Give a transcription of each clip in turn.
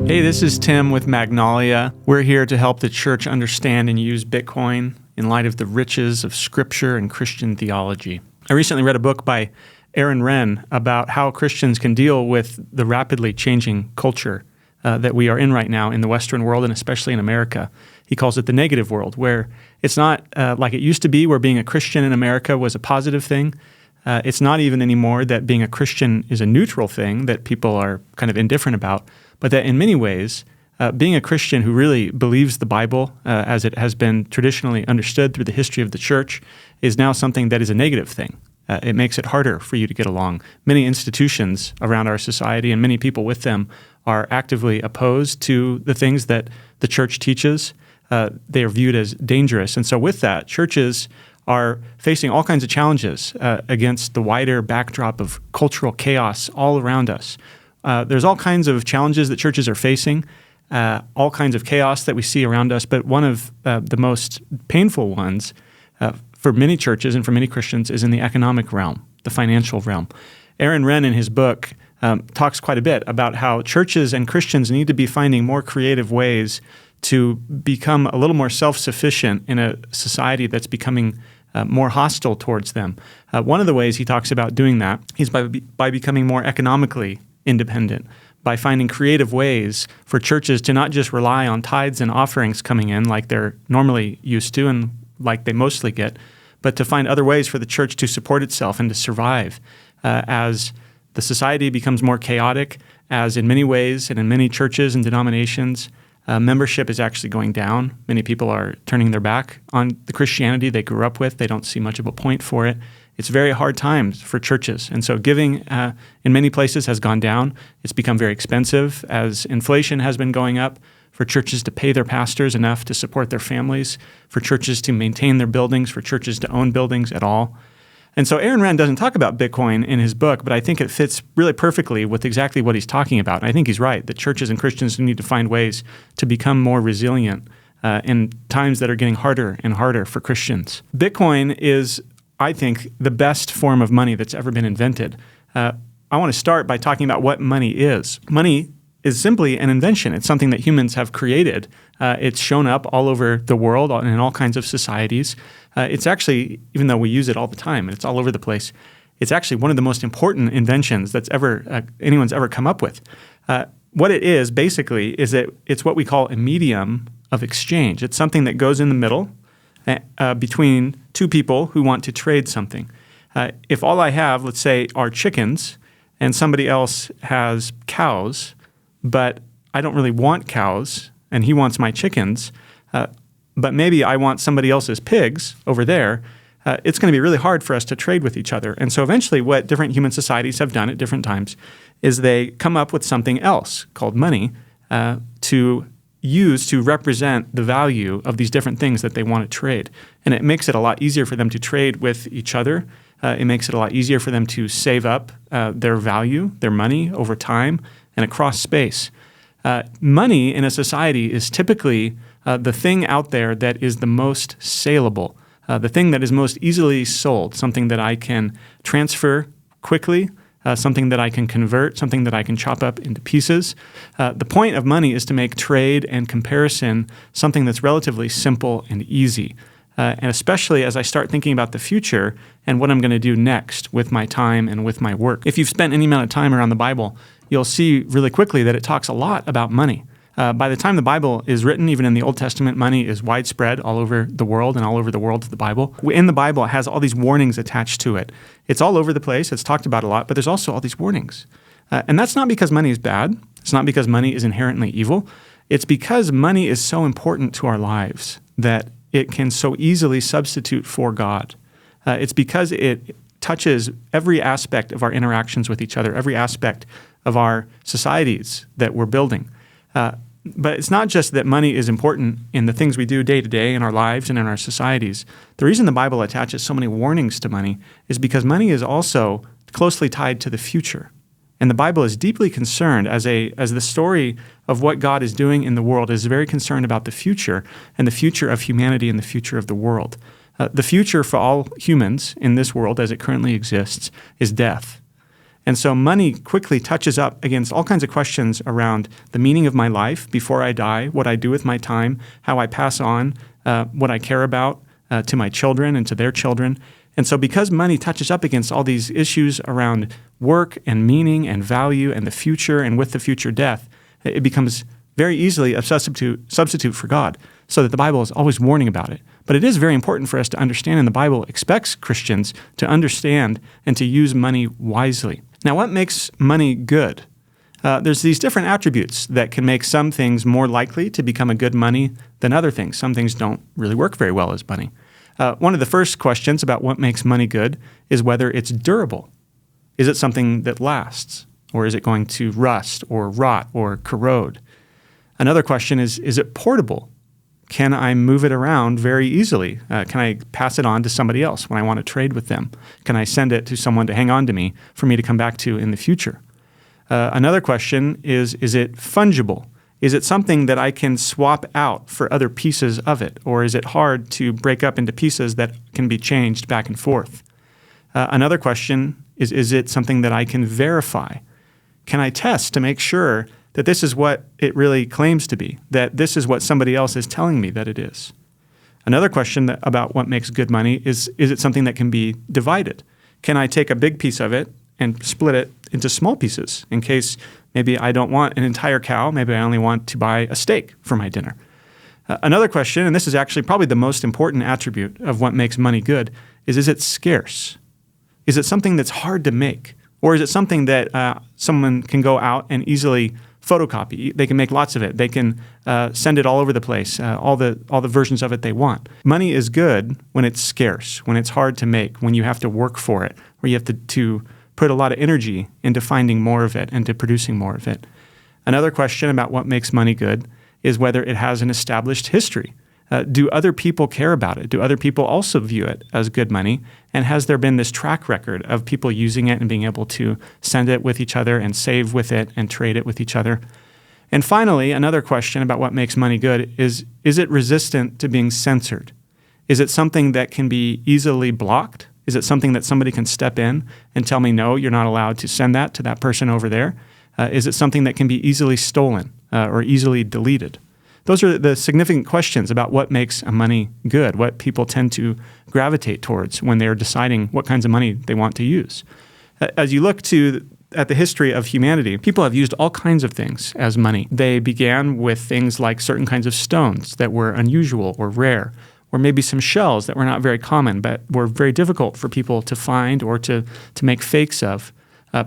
Hey, this is Tim with Magnalia. We're here to help the church understand and use Bitcoin in light of the riches of Scripture and Christian theology. I recently read a book by Aaron Renn about how Christians can deal with the rapidly changing culture that we are in right now in the Western world and especially in America. He calls it the negative world, where it's not like it used to be, where being a Christian in America was a positive thing. It's not even anymore that being a Christian is a neutral thing that people are kind of indifferent about, but that in many ways, being a Christian who really believes the Bible as it has been traditionally understood through the history of the church is now something that is a negative thing. It makes it harder for you to get along. Many institutions around our society and many people with them are actively opposed to the things that the church teaches. They are viewed as dangerous. And so with that, churches are facing all kinds of challenges against the wider backdrop of cultural chaos all around us. There's all kinds of challenges that churches are facing, all kinds of chaos that we see around us, but one of the most painful ones for many churches and for many Christians is in the economic realm, the financial realm. Aaron Renn in his book talks quite a bit about how churches and Christians need to be finding more creative ways to become a little more self-sufficient in a society that's becoming more hostile towards them. One of the ways he talks about doing that is by becoming more economically independent, by finding creative ways for churches to not just rely on tithes and offerings coming in like they're normally used to and like they mostly get, but to find other ways for the church to support itself and to survive as the society becomes more chaotic, as in many ways and in many churches and denominations, membership is actually going down. Many people are turning their back on the Christianity they grew up with. They don't see much of a point for it. It's very hard times for churches. And so giving in many places has gone down. It's become very expensive as inflation has been going up for churches to pay their pastors enough to support their families, for churches to maintain their buildings, for churches to own buildings at all. And so Aaron Renn doesn't talk about Bitcoin in his book, but I think it fits really perfectly with exactly what he's talking about. And I think he's right, that churches and Christians need to find ways to become more resilient in times that are getting harder and harder for Christians. Bitcoin is, I think, the best form of money that's ever been invented. I want to start by talking about what money is. Money is simply an invention. It's something that humans have created. It's shown up all over the world in all kinds of societies. It's actually, even though we use it all the time and it's all over the place, it's actually one of the most important inventions that's anyone's ever come up with. What it is, basically, is that it's what we call a medium of exchange. It's something that goes in the middle between two people who want to trade something. If all I have, let's say, are chickens, and somebody else has cows, but I don't really want cows, and he wants my chickens, but maybe I want somebody else's pigs over there, it's going to be really hard for us to trade with each other. And so eventually what different human societies have done at different times is they come up with something else called money to use to represent the value of these different things that they want to trade. And it makes it a lot easier for them to trade with each other. It makes it a lot easier for them to save up their value, their money over time and across space. Money in a society is typically the thing out there that is the most saleable, the thing that is most easily sold, something that I can transfer quickly, something that I can convert, something that I can chop up into pieces. The point of money is to make trade and comparison something that's relatively simple and easy. And especially as I start thinking about the future and what I'm going to do next with my time and with my work. If you've spent any amount of time around the Bible, you'll see really quickly that it talks a lot about money. By the time the Bible is written, even in the Old Testament, money is widespread all over the world and all over the world of the Bible. In the Bible, it has all these warnings attached to it. It's all over the place. It's talked about a lot, but there's also all these warnings. And that's not because money is bad. It's not because money is inherently evil. It's because money is so important to our lives that it can so easily substitute for God. It's because it touches every aspect of our interactions with each other, every aspect of our societies that we're building. But it's not just that money is important in the things we do day to day in our lives and in our societies. The reason the Bible attaches so many warnings to money is because money is also closely tied to the future. And the Bible is deeply concerned, as the story of what God is doing in the world is very concerned about the future and the future of humanity and the future of the world. The future for all humans in this world as it currently exists is death. And so money quickly touches up against all kinds of questions around the meaning of my life before I die, what I do with my time, how I pass on what I care about to my children and to their children. And so because money touches up against all these issues around work and meaning and value and the future and with the future death, it becomes very easily a substitute for God, so that the Bible is always warning about it. But it is very important for us to understand, and the Bible expects Christians to understand and to use money wisely. Now, what makes money good? There's these different attributes that can make some things more likely to become a good money than other things. Some things don't really work very well as money. One of the first questions about what makes money good is whether it's durable. Is it something that lasts? Or is it going to rust or rot or corrode? Another question is it portable? Can I move it around very easily? Can I pass it on to somebody else when I want to trade with them? Can I send it to someone to hang on to me for me to come back to in the future? Another question is it fungible? Is it something that I can swap out for other pieces of it? Or is it hard to break up into pieces that can be changed back and forth? Another question is it something that I can verify? Can I test to make sure that this is what it really claims to be, that this is what somebody else is telling me that it is? Another question about what makes good money is it something that can be divided? Can I take a big piece of it and split it into small pieces in case maybe I don't want an entire cow, maybe I only want to buy a steak for my dinner? Another question, and this is actually probably the most important attribute of what makes money good, is it scarce? Is it something that's hard to make? Or is it something that someone can go out and easily photocopy? They can make lots of it. They can send it all over the place, all the versions of it they want. Money is good when it's scarce, when it's hard to make, when you have to work for it, where you have to put a lot of energy into finding more of it and to producing more of it. Another question about what makes money good is whether it has an established history. Do other people care about it? Do other people also view it as good money? And has there been this track record of people using it and being able to send it with each other and save with it and trade it with each other? And finally, another question about what makes money good is it resistant to being censored? Is it something that can be easily blocked? Is it something that somebody can step in and tell me, no, you're not allowed to send that to that person over there? Is it something that can be easily stolen or easily deleted? Those are the significant questions about what makes a money good, what people tend to gravitate towards when they're deciding what kinds of money they want to use. As you look at the history of humanity, people have used all kinds of things as money. They began with things like certain kinds of stones that were unusual or rare, or maybe some shells that were not very common but were very difficult for people to find or to make fakes of.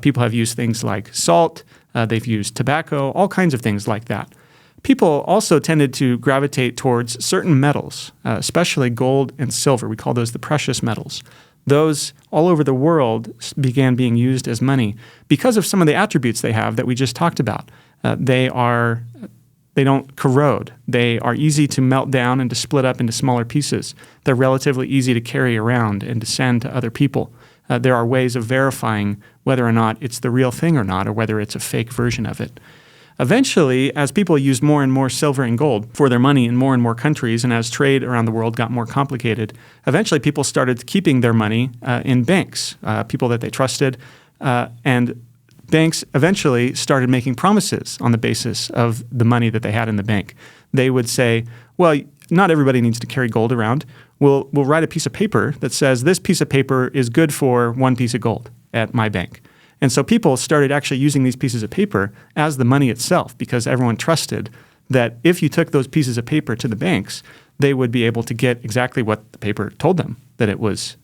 People have used things like salt, they've used tobacco, all kinds of things like that. People also tended to gravitate towards certain metals, especially gold and silver. We call those the precious metals. Those all over the world began being used as money because of some of the attributes they have that we just talked about. They don't corrode. They are easy to melt down and to split up into smaller pieces. They're relatively easy to carry around and to send to other people. There are ways of verifying whether or not it's the real thing or not, or whether it's a fake version of it. Eventually, as people used more and more silver and gold for their money in more and more countries, and as trade around the world got more complicated, eventually people started keeping their money in banks, people that they trusted, and banks eventually started making promises on the basis of the money that they had in the bank. They would say, well, not everybody needs to carry gold around. We'll write a piece of paper that says this piece of paper is good for one piece of gold at my bank. And so people started actually using these pieces of paper as the money itself because everyone trusted that if you took those pieces of paper to the banks, they would be able to get exactly what the paper told them that it was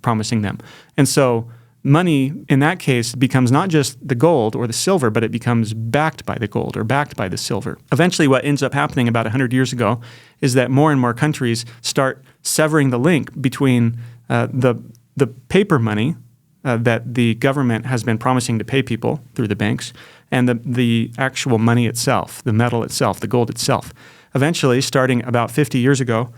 promising them. And so money in that case becomes not just the gold or the silver, but it becomes backed by the gold or backed by the silver. Eventually what ends up happening about 100 years ago is that more and more countries start severing the link between the paper money that the government has been promising to pay people through the banks, and the actual money itself, the metal itself, the gold itself. Eventually, starting about 50 years ago,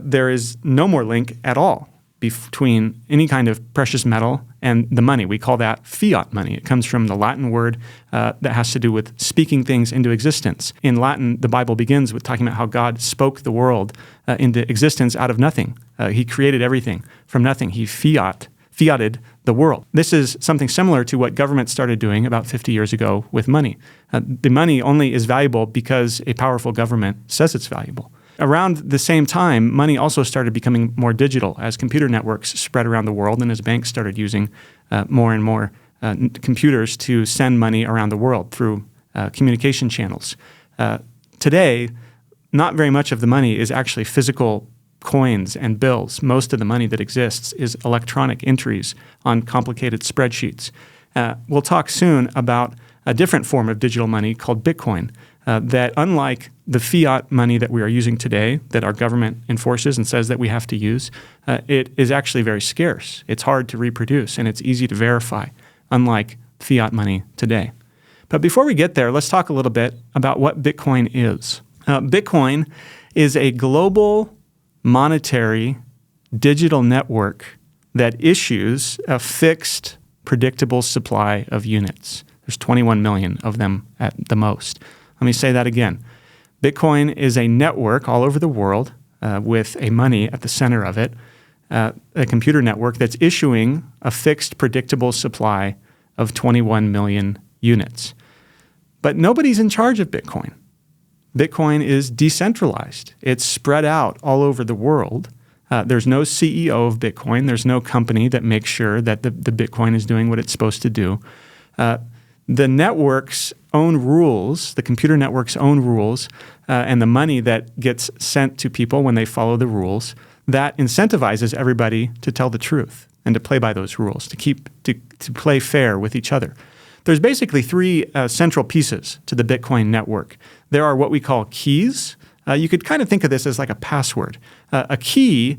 there is no more link at all between any kind of precious metal and the money. We call that fiat money. It comes from the Latin word that has to do with speaking things into existence. In Latin, the Bible begins with talking about how God spoke the world into existence out of nothing. He created everything from nothing. He fiated the world. This is something similar to what government started doing about 50 years ago with money. The money only is valuable because a powerful government says it's valuable. Around the same time, money also started becoming more digital as computer networks spread around the world and as banks started using more and more computers to send money around the world through communication channels. Today, not very much of the money is actually physical coins and bills. Most of the money that exists is electronic entries on complicated spreadsheets. We'll talk soon about a different form of digital money called Bitcoin that, unlike the fiat money that we are using today that our government enforces and says that we have to use, it is actually very scarce. It's hard to reproduce and it's easy to verify, unlike fiat money today. But before we get there, let's talk a little bit about what Bitcoin is. Bitcoin is a global monetary digital network that issues a fixed, predictable supply of units. There's 21 million of them at the most. Let me say that again. Bitcoin is a network all over the world with a money at the center of it, a computer network that's issuing a fixed, predictable supply of 21 million units. But nobody's in charge of Bitcoin. Bitcoin is decentralized. It's spread out all over the world. There's no CEO of Bitcoin. There's no company that makes sure that the Bitcoin is doing what it's supposed to do. The network's own rules, the computer network's own rules, and the money that gets sent to people when they follow the rules, that incentivizes everybody to tell the truth and to play by those rules, to play fair with each other. There's basically three central pieces to the Bitcoin network. There are what we call keys. You could kind of think of this as like a password. A key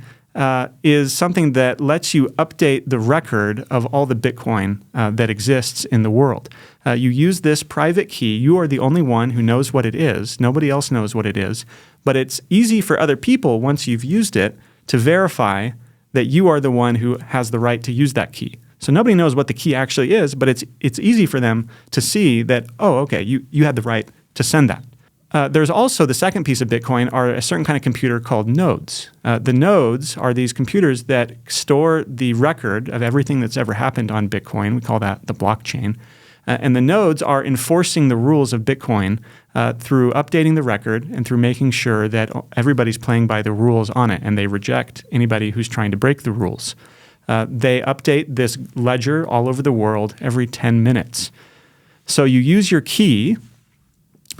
is something that lets you update the record of all the Bitcoin that exists in the world. You use this private key. You are the only one who knows what it is. Nobody else knows what it is. But it's easy for other people, once you've used it, to verify that you are the one who has the right to use that key. So nobody knows what the key actually is, but it's easy for them to see that, oh, okay, you had the right to send that. There's also the second piece of Bitcoin are a certain kind of computer called nodes. The nodes are these computers that store the record of everything that's ever happened on Bitcoin. We call that the blockchain. And the nodes are enforcing the rules of Bitcoin through updating the record and through making sure that everybody's playing by the rules on it and they reject anybody who's trying to break the rules. They update this ledger all over the world every 10 minutes. So you use your key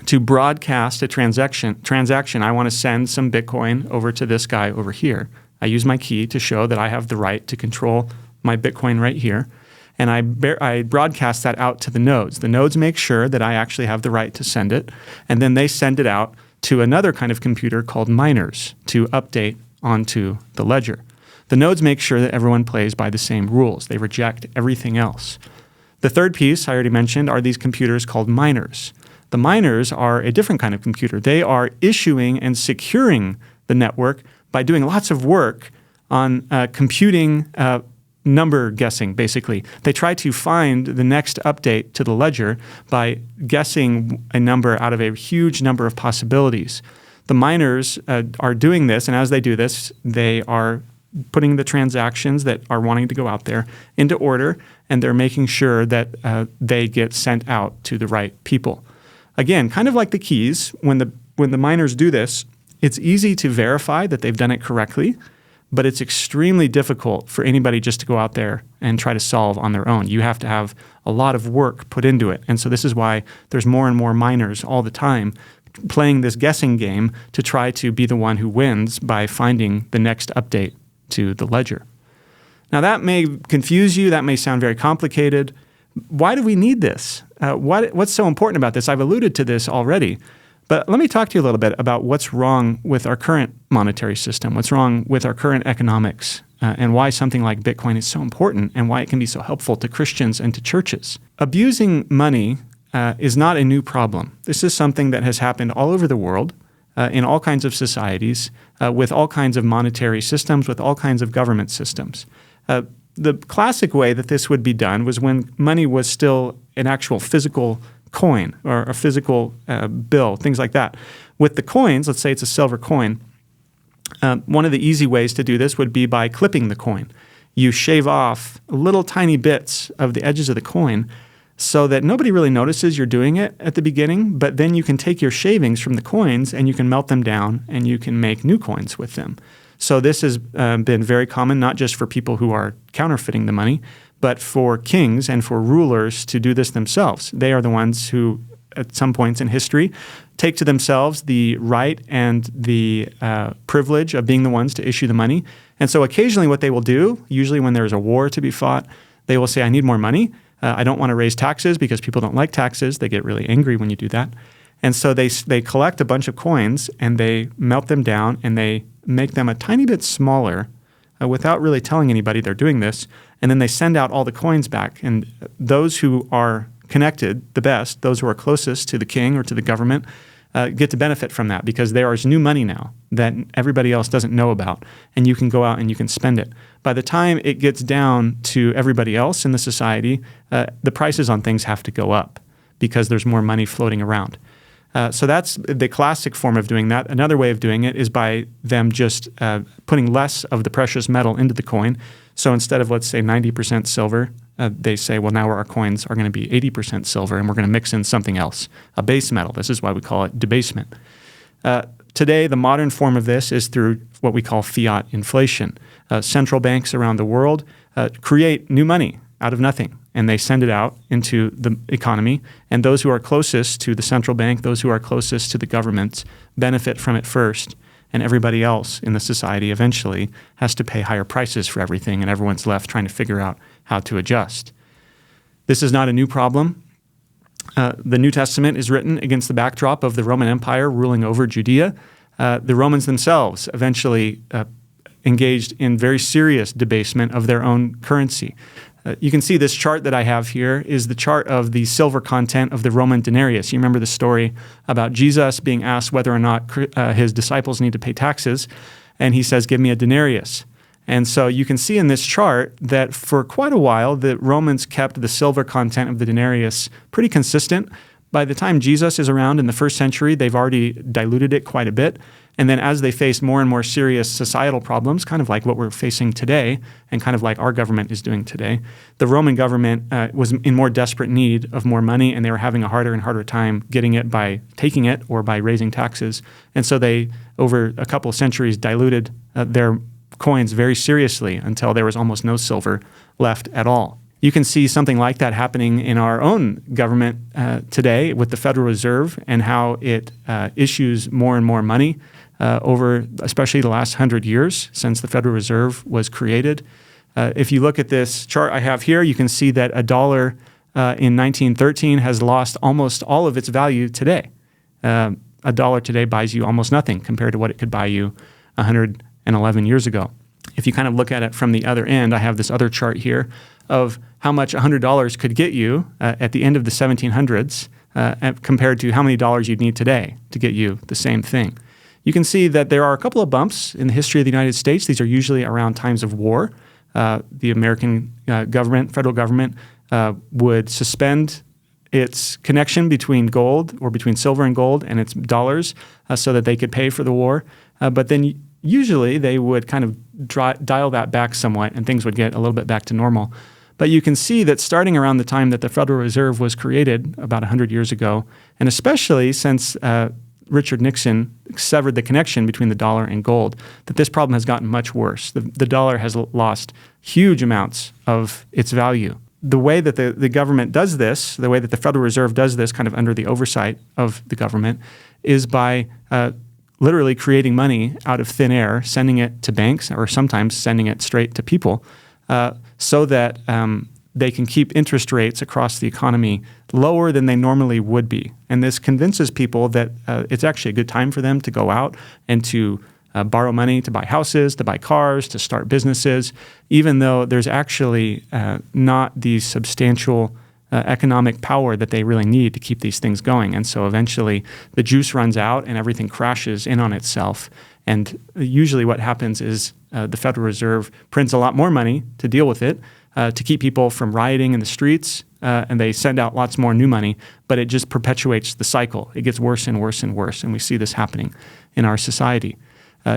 to broadcast a transaction. I want to send some Bitcoin over to this guy over here. I use my key to show that I have the right to control my Bitcoin right here. And I broadcast that out to the nodes. The nodes make sure that I actually have the right to send it. And then they send it out to another kind of computer called miners to update onto the ledger. The nodes make sure that everyone plays by the same rules. They reject everything else. The third piece I already mentioned are these computers called miners. The miners are a different kind of computer. They are issuing and securing the network by doing lots of work on computing number guessing, basically. They try to find the next update to the ledger by guessing a number out of a huge number of possibilities. The miners are doing this, and as they do this, they are putting the transactions that are wanting to go out there into order, and they're making sure that they get sent out to the right people. Again, kind of like the keys, when the miners do this, it's easy to verify that they've done it correctly, but it's extremely difficult for anybody just to go out there and try to solve on their own. You have to have a lot of work put into it. And so this is why there's more and more miners all the time playing this guessing game to try to be the one who wins by finding the next update to the ledger. Now that may confuse you, that may sound very complicated. Why do we need this? What's so important about this? I've alluded to this already, but let me talk to you a little bit about what's wrong with our current monetary system, what's wrong with our current economics, and why something like Bitcoin is so important and why it can be so helpful to Christians and to churches. Abusing money is not a new problem. This is something that has happened all over the world, in all kinds of societies, with all kinds of monetary systems, with all kinds of government systems. The classic way that this would be done was when money was still an actual physical coin or a physical bill, things like that. With the coins, let's say it's a silver coin, one of the easy ways to do this would be by clipping the coin. you shave off little tiny bits of the edges of the coin so that nobody really notices you're doing it at the beginning, but then you can take your shavings from the coins and you can melt them down and you can make new coins with them. So this has been very common, not just for people who are counterfeiting the money, but for kings and for rulers to do this themselves. They are the ones who, at some points in history, take to themselves the right and the privilege of being the ones to issue the money. And so occasionally what they will do, usually when there's a war to be fought, they will say, I need more money. I don't want to raise taxes because people don't like taxes. They get really angry when you do that. And so they collect a bunch of coins and they melt them down and they make them a tiny bit smaller without really telling anybody they're doing this. And then they send out all the coins back. And those who are connected the best, those who are closest to the king or to the government, get to benefit from that because there is new money now that everybody else doesn't know about, and you can go out and you can spend it. By the time it gets down to everybody else in the society, the prices on things have to go up because there's more money floating around. So that's the classic form of doing that. Another way of doing it is by them just putting less of the precious metal into the coin. So instead of, let's say, 90% silver, they say, well, now our coins are going to be 80% silver, and we're going to mix in something else, a base metal. This is why we call it debasement. Today, the modern form of this is through what we call fiat inflation. Central banks around the world create new money out of nothing, and they send it out into the economy. And those who are closest to the central bank, those who are closest to the government, benefit from it first. And everybody else in the society eventually has to pay higher prices for everything, and everyone's left trying to figure out how to adjust. This is not a new problem. The New Testament is written against the backdrop of the Roman Empire ruling over Judea. The Romans themselves eventually engaged in very serious debasement of their own currency. You can see this chart that I have here is the chart of the silver content of the Roman denarius. You remember the story about Jesus being asked whether or not his disciples need to pay taxes, and he says, give me a denarius. And so you can see in this chart that for quite a while, the Romans kept the silver content of the denarius pretty consistent. By the time Jesus is around in the first century, they've already diluted it quite a bit. And then as they face more and more serious societal problems, kind of like what we're facing today and kind of like our government is doing today, the Roman government was in more desperate need of more money, and they were having a harder and harder time getting it by taking it or by raising taxes. And so they, over a couple of centuries, diluted their coins very seriously until there was almost no silver left at all. You can see something like that happening in our own government today with the Federal Reserve and how it issues more and more money over especially the last 100 years since the Federal Reserve was created. If you look at this chart I have here, you can see that a dollar in 1913 has lost almost all of its value today. A dollar today buys you almost nothing compared to what it could buy you 111 years ago. If you kind of look at it from the other end, I have this other chart here of how much $100 could get you at the end of the 1700s compared to how many dollars you'd need today to get you the same thing. You can see that there are a couple of bumps in the history of the United States. These are usually around times of war. The American government, federal government, would suspend its connection between gold or between silver and gold and its dollars so that they could pay for the war. But then usually they would kind of dial that back somewhat and things would get a little bit back to normal. But you can see that starting around the time that the Federal Reserve was created about 100 years ago, and especially since Richard Nixon severed the connection between the dollar and gold, that this problem has gotten much worse. The dollar has lost huge amounts of its value. The way that the government does this, the way that the Federal Reserve does this kind of under the oversight of the government, is by literally creating money out of thin air, sending it to banks, or sometimes sending it straight to people, so that they can keep interest rates across the economy lower than they normally would be. And this convinces people that it's actually a good time for them to go out and to borrow money to buy houses, to buy cars, to start businesses, even though there's actually not the substantial economic power that they really need to keep these things going. And so eventually the juice runs out and everything crashes in on itself. And usually what happens is the Federal Reserve prints a lot more money to deal with it, to keep people from rioting in the streets, and they send out lots more new money, but it just perpetuates the cycle. It gets worse and worse and worse, and we see this happening in our society.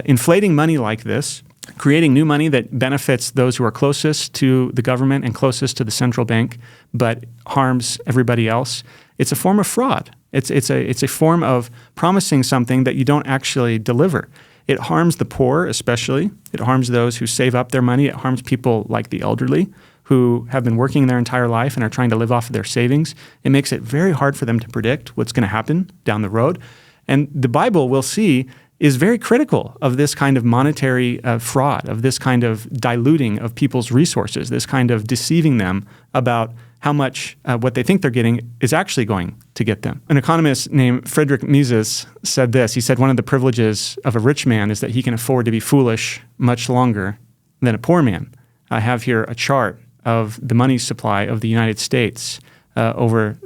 Inflating money like this creating new money that benefits those who are closest to the government and closest to the central bank, but harms everybody else. It's a form of fraud. It's a form of promising something that you don't actually deliver. It harms the poor, especially. It harms those who save up their money. It harms people like the elderly who have been working their entire life and are trying to live off of their savings. It makes it very hard for them to predict what's going to happen down the road. And the Bible, we'll see, is very critical of this kind of monetary fraud, of this kind of diluting of people's resources, this kind of deceiving them about how much what they think they're getting is actually going to get them. An economist named Friedrich Mises said this. He said, one of the privileges of a rich man is that he can afford to be foolish much longer than a poor man. I have here a chart of the money supply of the United States over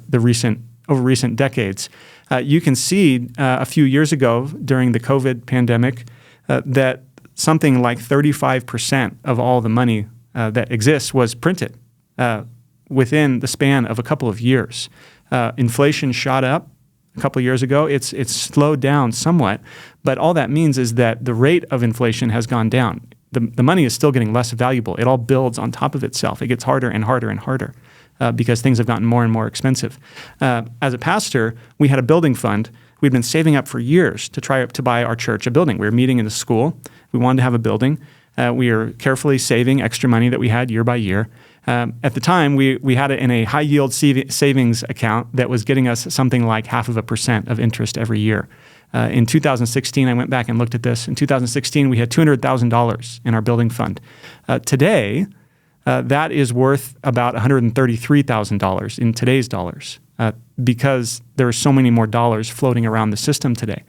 recent decades. You can see a few years ago during the COVID pandemic that something like 35% of all the money that exists was printed within the span of a couple of years. Inflation shot up a couple of years ago. It's slowed down somewhat, but all that means is that the rate of inflation has gone down. The money is still getting less valuable. It all builds on top of itself. It gets harder and harder and harder. Because things have gotten more and more expensive. As a pastor, we had a building fund. We'd been saving up for years to try to buy our church a building. We were meeting in the school. We wanted to have a building. We were carefully saving extra money that we had year by year. At the time, we had it in a high-yield savings account that was getting us something like 0.5% of interest every year. In 2016, I went back and looked at this. In 2016, we had $200,000 in our building fund. Today, that is worth about $133,000 in today's dollars because there are so many more dollars floating around the system today.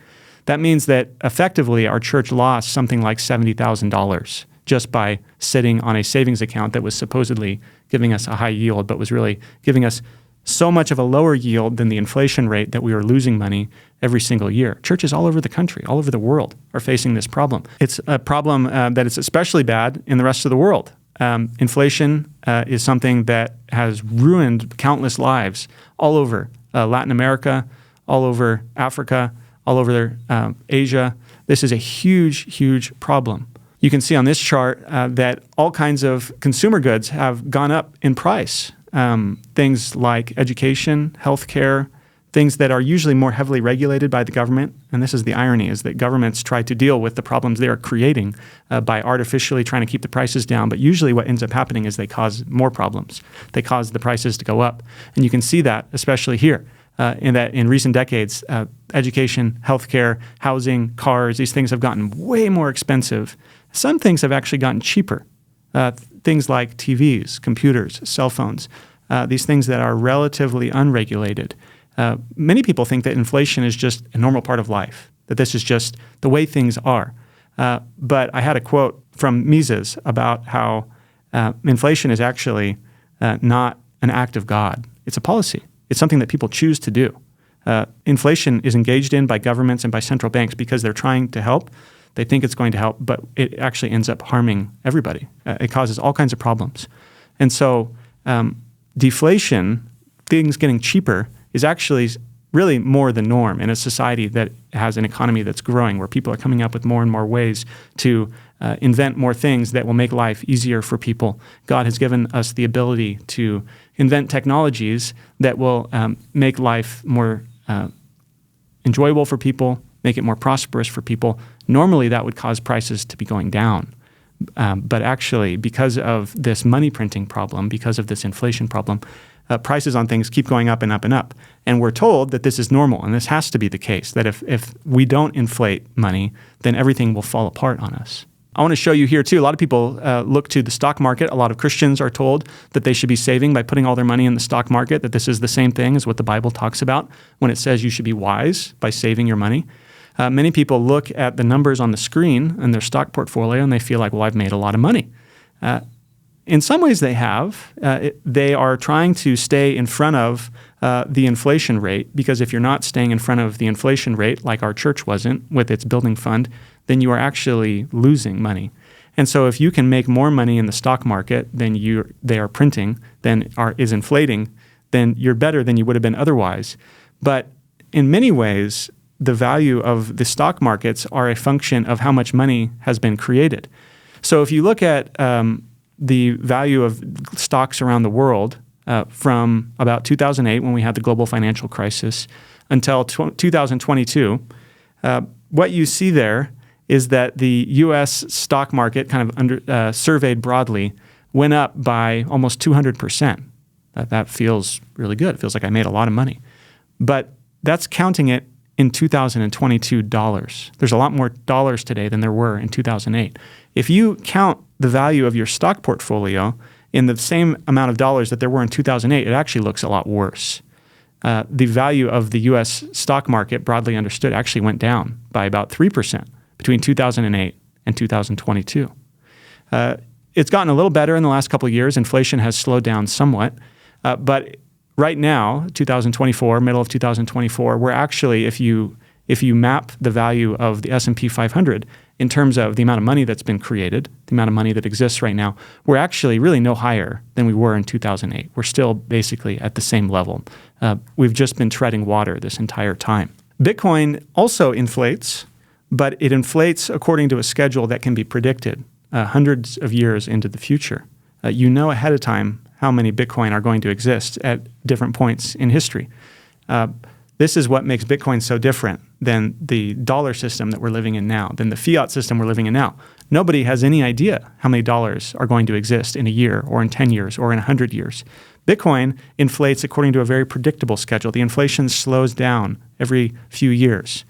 That means that effectively our church lost something like $70,000 just by sitting on a savings account that was supposedly giving us a high yield, but was really giving us so much of a lower yield than the inflation rate that we were losing money every single year. Churches all over the country, all over the world are facing this problem. It's a problem that is especially bad in the rest of the world. Inflation is something that has ruined countless lives all over Latin America, all over Africa, all over Asia. This is a huge, huge problem. You can see on this chart that all kinds of consumer goods have gone up in price. Things like education, healthcare, things that are usually more heavily regulated by the government. And this is the irony, is that governments try to deal with the problems they are creating by artificially trying to keep the prices down. But usually what ends up happening is they cause more problems. They cause the prices to go up. And you can see that, especially here, in recent decades, education, healthcare, housing, cars, these things have gotten way more expensive. Some things have actually gotten cheaper. Things like TVs, computers, cell phones, these things that are relatively unregulated. Many people think that inflation is just a normal part of life, that this is just the way things are. But I had a quote from Mises about how inflation is actually not an act of God. It's a policy. It's something that people choose to do. Inflation is engaged in by governments and by central banks because they're trying to help. They think it's going to help, but it actually ends up harming everybody. It causes all kinds of problems. And so deflation, things getting cheaper, is actually really more the norm in a society that has an economy that's growing, where people are coming up with more and more ways to invent more things that will make life easier for people. God has given us the ability to invent technologies that will make life more enjoyable for people, make it more prosperous for people. Normally, that would cause prices to be going down. But actually, because of this money printing problem, because of this inflation problem, prices on things keep going up and up and up. And we're told that this is normal, and this has to be the case, that if we don't inflate money, then everything will fall apart on us. I want to show you here, too. A lot of people look to the stock market. A lot of Christians are told that they should be saving by putting all their money in the stock market, that this is the same thing as what the Bible talks about when it says you should be wise by saving your money. Many people look at the numbers on the screen in their stock portfolio and they feel like, well, I've made a lot of money. In some ways they have. They are trying to stay in front of the inflation rate, because if you're not staying in front of the inflation rate, like our church wasn't with its building fund, then you are actually losing money. And so if you can make more money in the stock market than they are printing, than is inflating, then you're better than you would have been otherwise. But in many ways, the value of the stock markets are a function of how much money has been created. So if you look at the value of stocks around the world from about 2008, when we had the global financial crisis, until 2022, what you see there is that the U.S. stock market, kind of surveyed broadly, went up by almost 200%. That feels really good. It feels like I made a lot of money. But that's counting it in 2022 dollars. There's a lot more dollars today than there were in 2008. If you count the value of your stock portfolio in the same amount of dollars that there were in 2008, it actually looks a lot worse. The value of the U.S. stock market, broadly understood, actually went down by about 3% between 2008 and 2022. It's gotten a little better in the last couple of years. Inflation has slowed down somewhat. But right now, 2024, middle of 2024, we're actually, if you map the value of the S&P 500 in terms of the amount of money that's been created, the amount of money that exists right now, we're actually really no higher than we were in 2008. We're still basically at the same level. We've just been treading water this entire time. Bitcoin also inflates, but it inflates according to a schedule that can be predicted hundreds of years into the future. You know ahead of time how many Bitcoin are going to exist at different points in history. This is what makes Bitcoin so different than the dollar system that we're living in now, than the fiat system we're living in now. Nobody has any idea how many dollars are going to exist in a year or in 10 years or in 100 years. Bitcoin inflates according to a very predictable schedule. The inflation slows down every few years.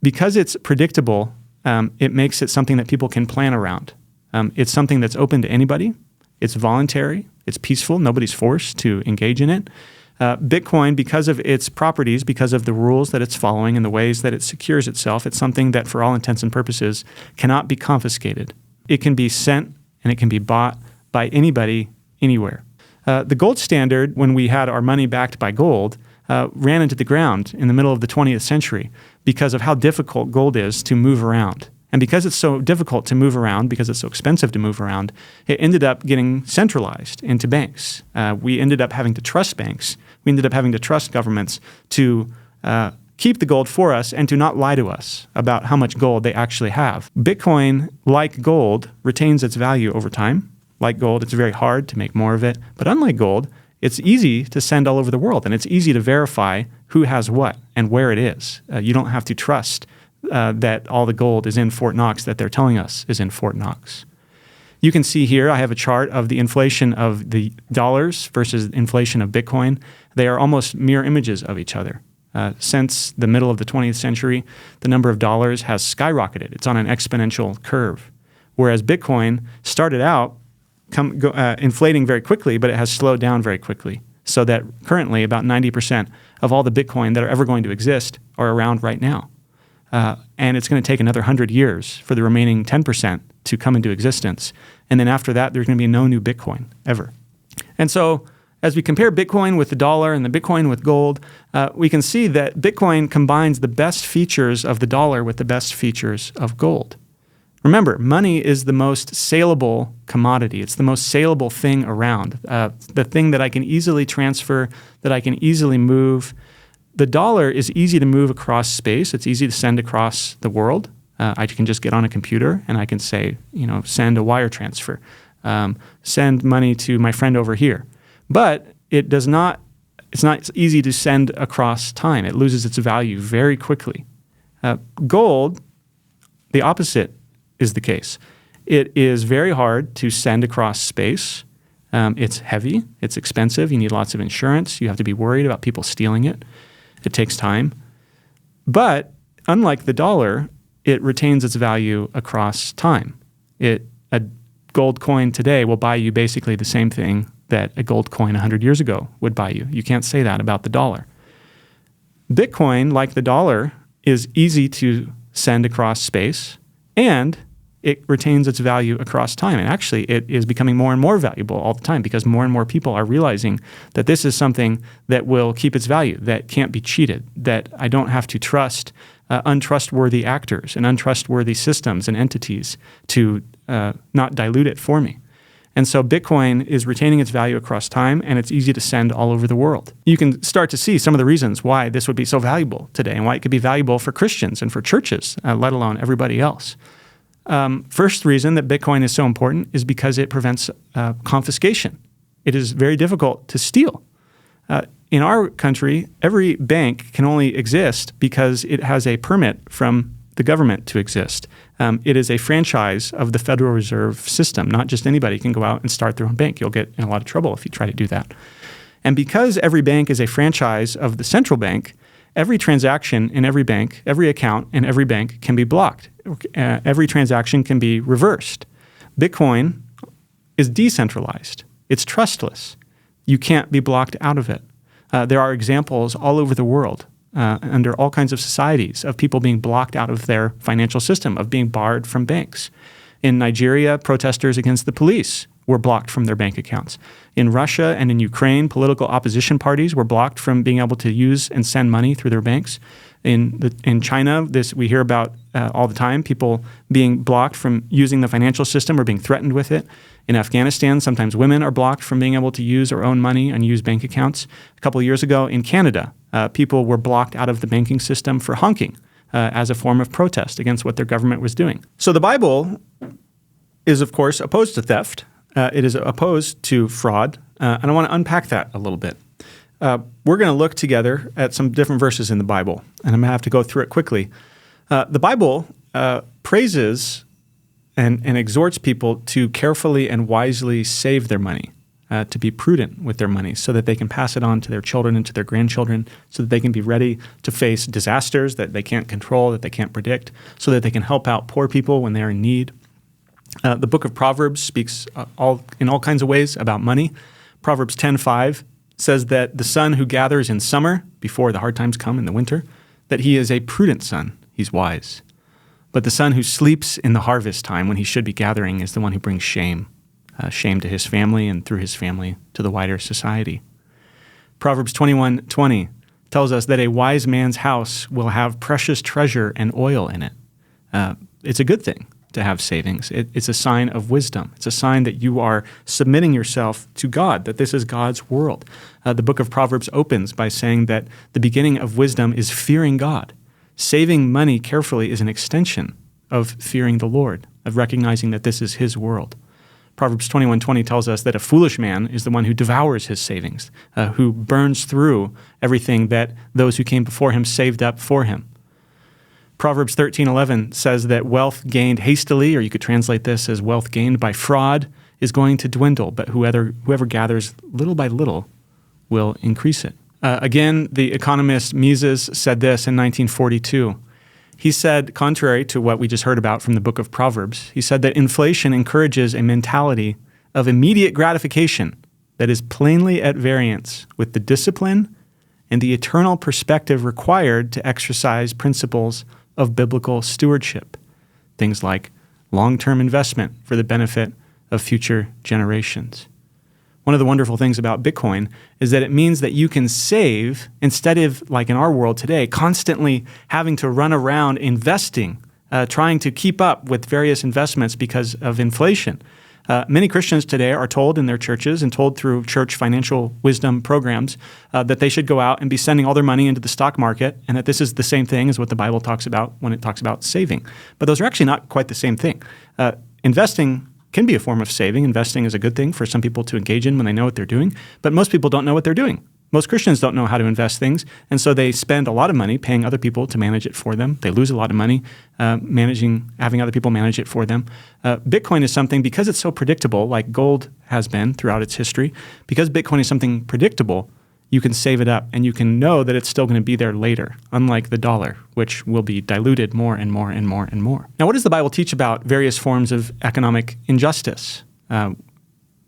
Because it's predictable, it makes it something that people can plan around. It's something that's open to anybody. It's voluntary. It's peaceful. Nobody's forced to engage in it. Bitcoin, because of its properties, because of the rules that it's following and the ways that it secures itself, it's something that, for all intents and purposes, cannot be confiscated. It can be sent and it can be bought by anybody, anywhere. The gold standard, when we had our money backed by gold, ran into the ground in the middle of the 20th century because of how difficult gold is to move around. And because it's so difficult to move around, because it's so expensive to move around, it ended up getting centralized into banks. We ended up having to trust banks. We ended up having to trust governments to keep the gold for us and to not lie to us about how much gold they actually have. Bitcoin, like gold, retains its value over time. Like gold, it's very hard to make more of it. But unlike gold, it's easy to send all over the world, and it's easy to verify who has what and where it is. You don't have to trust that all the gold is in Fort Knox that they're telling us is in Fort Knox. You can see here, I have a chart of the inflation of the dollars versus inflation of Bitcoin. They are almost mirror images of each other. Since the middle of the 20th century, the number of dollars has skyrocketed. It's on an exponential curve. Whereas Bitcoin started out inflating very quickly, but it has slowed down very quickly. So that currently about 90% of all the Bitcoin that are ever going to exist are around right now. And it's going to take another 100 years for the remaining 10% to come into existence. And then after that, there's going to be no new Bitcoin ever. And so as we compare Bitcoin with the dollar and the Bitcoin with gold, we can see that Bitcoin combines the best features of the dollar with the best features of gold. Remember, money is the most saleable commodity. It's the most saleable thing around, the thing that I can easily transfer, that I can easily move. The dollar is easy to move across space. It's easy to send across the world. I can just get on a computer and I can say, send a wire transfer, send money to my friend over here. But it's not easy to send across time. It loses its value very quickly. Gold, the opposite is the case. It is very hard to send across space. It's heavy. It's expensive. You need lots of insurance. You have to be worried about people stealing it. It takes time. But unlike the dollar, it retains its value across time. A gold coin today will buy you basically the same thing that a gold coin 100 years ago would buy you. You can't say that about the dollar. Bitcoin, like the dollar, is easy to send across space, and it retains its value across time. And actually, it is becoming more and more valuable all the time because more and more people are realizing that this is something that will keep its value, that can't be cheated, that I don't have to trust untrustworthy actors and untrustworthy systems and entities to not dilute it for me. And so Bitcoin is retaining its value across time, and it's easy to send all over the world. You can start to see some of the reasons why this would be so valuable today and why it could be valuable for Christians and for churches, let alone everybody else. First reason that Bitcoin is so important is because it prevents confiscation. It is very difficult to steal. In our country, every bank can only exist because it has a permit from the government to exist. It is a franchise of the Federal Reserve System. Not just anybody can go out and start their own bank. You'll get in a lot of trouble if you try to do that. And because every bank is a franchise of the central bank, every transaction in every bank, every account in every bank can be blocked. Every transaction can be reversed. Bitcoin is decentralized. It's trustless. You can't be blocked out of it. There are examples all over the world, under all kinds of societies, of people being blocked out of their financial system, of being barred from banks. In Nigeria, protesters against the police were blocked from their bank accounts. In Russia and in Ukraine, political opposition parties were blocked from being able to use and send money through their banks. In China, this we hear about all the time, people being blocked from using the financial system or being threatened with it. In Afghanistan, sometimes women are blocked from being able to use or own money and use bank accounts. A couple of years ago in Canada, people were blocked out of the banking system for honking as a form of protest against what their government was doing. So the Bible is, of course, opposed to theft. It is opposed to fraud. And I want to unpack that a little bit. We're going to look together at some different verses in the Bible, and I'm going to have to go through it quickly. The Bible praises and exhorts people to carefully and wisely save their money, to be prudent with their money so that they can pass it on to their children and to their grandchildren, so that they can be ready to face disasters that they can't control, that they can't predict, so that they can help out poor people when they're in need. The book of Proverbs speaks in all kinds of ways about money. Proverbs 10:5 says that the son who gathers in summer, before the hard times come in the winter, that he is a prudent son, he's wise. But the son who sleeps in the harvest time when he should be gathering is the one who brings shame to his family and through his family to the wider society. Proverbs 21:20 tells us that a wise man's house will have precious treasure and oil in it. It's a good thing to have savings. It's a sign of wisdom. It's a sign that you are submitting yourself to God, that this is God's world. The book of Proverbs opens by saying that the beginning of wisdom is fearing God. Saving money carefully is an extension of fearing the Lord, of recognizing that this is his world. Proverbs 21:20 tells us that a foolish man is the one who devours his savings, who burns through everything that those who came before him saved up for him. Proverbs 13:11 says that wealth gained hastily, or you could translate this as wealth gained by fraud, is going to dwindle, but whoever gathers little by little will increase it. Again, the economist Mises said this in 1942. He said, contrary to what we just heard about from the book of Proverbs, he said that inflation encourages a mentality of immediate gratification that is plainly at variance with the discipline and the eternal perspective required to exercise principles of biblical stewardship, things like long-term investment for the benefit of future generations. One of the wonderful things about Bitcoin is that it means that you can save instead of, like in our world today, constantly having to run around investing, trying to keep up with various investments because of inflation. Many Christians today are told in their churches and told through church financial wisdom programs that they should go out and be sending all their money into the stock market, and that this is the same thing as what the Bible talks about when it talks about saving. But those are actually not quite the same thing. Investing can be a form of saving. Investing is a good thing for some people to engage in when they know what they're doing, but most people don't know what they're doing. Most Christians don't know how to invest things, and so they spend a lot of money paying other people to manage it for them. They lose a lot of money having other people manage it for them. Bitcoin is something, because it's so predictable, like gold has been throughout its history, because Bitcoin is something predictable, you can save it up, and you can know that it's still going to be there later, unlike the dollar, which will be diluted more and more and more and more. Now, what does the Bible teach about various forms of economic injustice?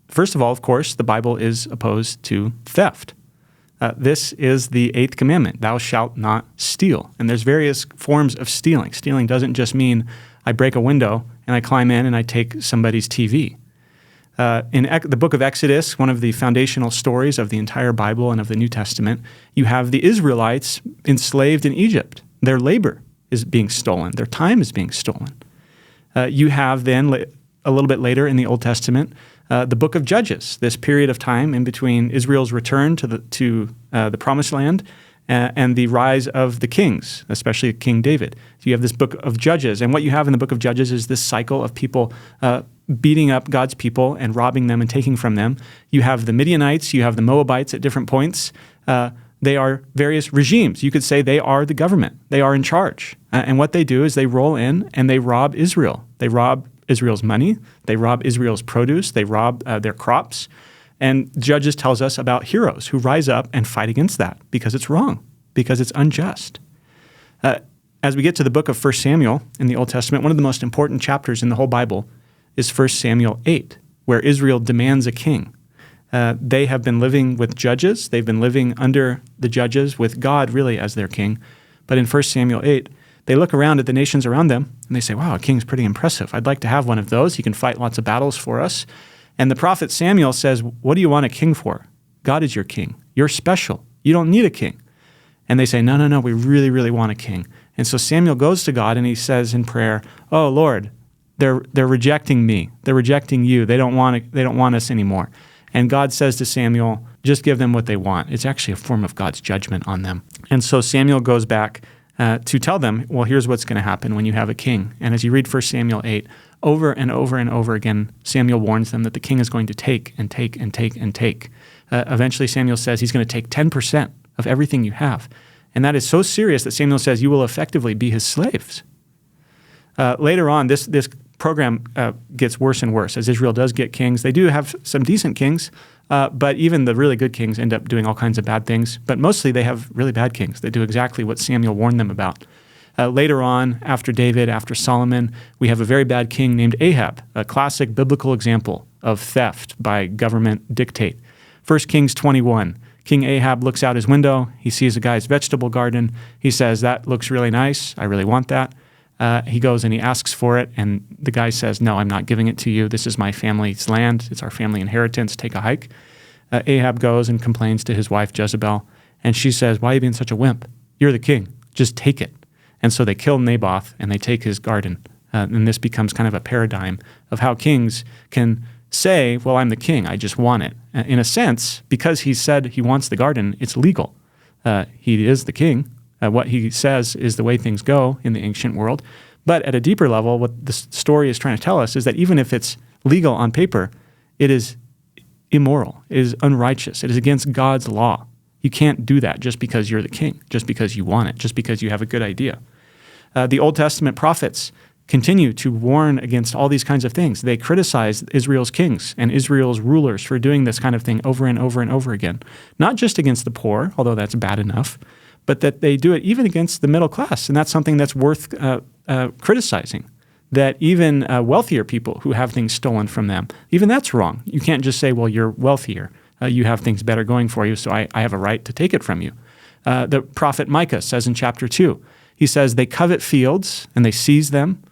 First of all, of course, the Bible is opposed to theft. This is the 8th commandment, thou shalt not steal. And there's various forms of stealing. Stealing doesn't just mean I break a window and I climb in and I take somebody's TV. In the book of Exodus, one of the foundational stories of the entire Bible and of the New Testament, you have the Israelites enslaved in Egypt. Their labor is being stolen. Their time is being stolen. You have then, a little bit later in the Old Testament, the book of Judges, this period of time in between Israel's return to the Promised Land and the rise of the kings, especially King David. So you have this book of Judges, and what you have in the book of Judges is this cycle of people beating up God's people and robbing them and taking from them. You have the Midianites, you have the Moabites at different points. They are various regimes. You could say they are the government. They are in charge. And what they do is they roll in and they rob Israel. They rob Israel's money. They rob Israel's produce. They rob their crops. And Judges tells us about heroes who rise up and fight against that because it's wrong, because it's unjust. As we get to the book of 1 Samuel in the Old Testament, one of the most important chapters in the whole Bible is 1 Samuel 8, where Israel demands a king. They have been living with judges. They've been living under the judges with God really as their king. But in 1 Samuel 8, they look around at the nations around them and they say, wow, a king's pretty impressive. I'd like to have one of those. He can fight lots of battles for us. And the prophet Samuel says, what do you want a king for? God is your king. You're special. You don't need a king. And they say, no, we really, really want a king. And so Samuel goes to God and he says in prayer, oh, Lord, they're rejecting me. They're rejecting you. They don't want us anymore. And God says to Samuel, just give them what they want. It's actually a form of God's judgment on them. And so Samuel goes back to tell them, well, here's what's going to happen when you have a king. And as you read 1 Samuel 8, over and over and over again, Samuel warns them that the king is going to take and take and take and take. Eventually, Samuel says he's going to take 10% of everything you have. And that is so serious that Samuel says you will effectively be his slaves. Later on, this program gets worse and worse as Israel does get kings. They do have some decent kings, but even the really good kings end up doing all kinds of bad things. But mostly they have really bad kings that do exactly what Samuel warned them about. Later on, after David, after Solomon, we have a very bad king named Ahab, a classic biblical example of theft by government dictate. 1 Kings 21, King Ahab looks out his window. He sees a guy's vegetable garden. He says, that looks really nice. I really want that. He goes and he asks for it, and the guy says, no, I'm not giving it to you. This is my family's land. It's our family inheritance. Take a hike. Ahab goes and complains to his wife Jezebel, and she says, why are you being such a wimp? You're the king. Just take it. And so they kill Naboth, and they take his garden. And this becomes kind of a paradigm of how kings can say, well, I'm the king. I just want it. In a sense, because he said he wants the garden, it's legal. He is the king. What he says is the way things go in the ancient world. But at a deeper level, what the story is trying to tell us is that even if it's legal on paper, it is immoral, it is unrighteous, it is against God's law. You can't do that just because you're the king, just because you want it, just because you have a good idea. The Old Testament prophets continue to warn against all these kinds of things. They criticize Israel's kings and Israel's rulers for doing this kind of thing over and over and over again. Not just against the poor, although that's bad enough, but that they do it even against the middle class. And that's something that's worth criticizing, that even wealthier people who have things stolen from them, even that's wrong. You can't just say, well, you're wealthier. You have things better going for you, so I have a right to take it from you. The prophet Micah says in chapter 2, he says, they covet fields and they seize them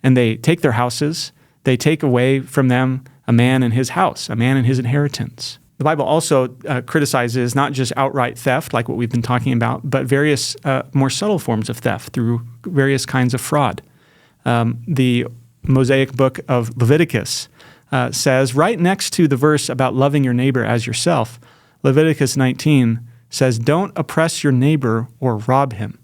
and they take their houses. They take away from them a man and his house, a man and his inheritance. The Bible also criticizes not just outright theft, like what we've been talking about, but various more subtle forms of theft through various kinds of fraud. The Mosaic book of Leviticus says, right next to the verse about loving your neighbor as yourself, Leviticus 19 says, don't oppress your neighbor or rob him.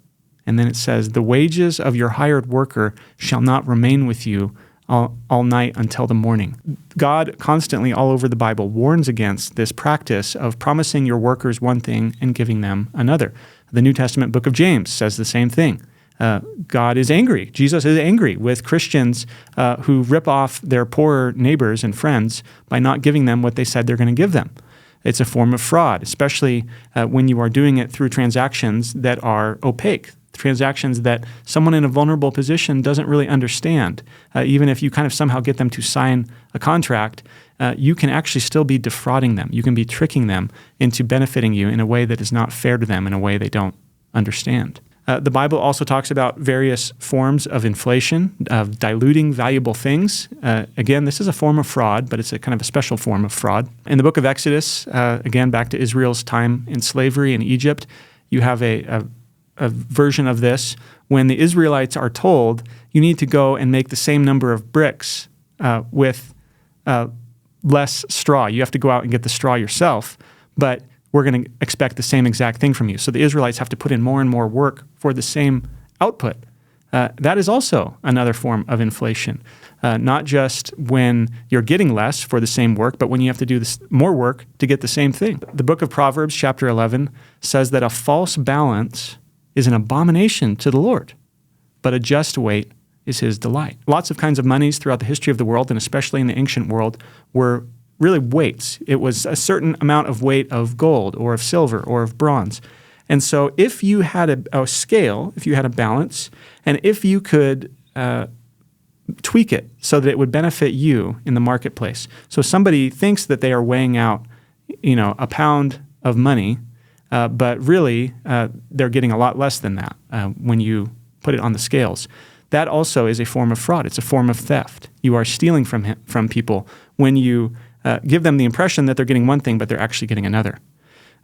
And then it says, the wages of your hired worker shall not remain with you all night until the morning. God constantly all over the Bible warns against this practice of promising your workers one thing and giving them another. The New Testament book of James says the same thing. God is angry. Jesus is angry with Christians who rip off their poorer neighbors and friends by not giving them what they said they're going to give them. It's a form of fraud, especially when you are doing it through transactions that are opaque, transactions that someone in a vulnerable position doesn't really understand. Even if you kind of somehow get them to sign a contract, you can actually still be defrauding them. You can be tricking them into benefiting you in a way that is not fair to them, in a way they don't understand. The Bible also talks about various forms of inflation, of diluting valuable things. Again, this is a form of fraud, but it's a kind of a special form of fraud. In the book of Exodus, again, back to Israel's time in slavery in Egypt, you have a version of this when the Israelites are told, you need to go and make the same number of bricks with less straw. You have to go out and get the straw yourself, but we're going to expect the same exact thing from you. So the Israelites have to put in more and more work for the same output. That is also another form of inflation, not just when you're getting less for the same work, but when you have to do more work to get the same thing. The book of Proverbs, chapter 11, says that a false balance is an abomination to the Lord, but a just weight is his delight. Lots of kinds of monies throughout the history of the world, and especially in the ancient world, were really weights. It was a certain amount of weight of gold or of silver or of bronze. And so if you had a scale, if you had a balance, and if you could tweak it so that it would benefit you in the marketplace. So somebody thinks that they are weighing out, a pound of money, but really they're getting a lot less than that when you put it on the scales. That also is a form of fraud. It's a form of theft. You are stealing from people when you give them the impression that they're getting one thing, but they're actually getting another.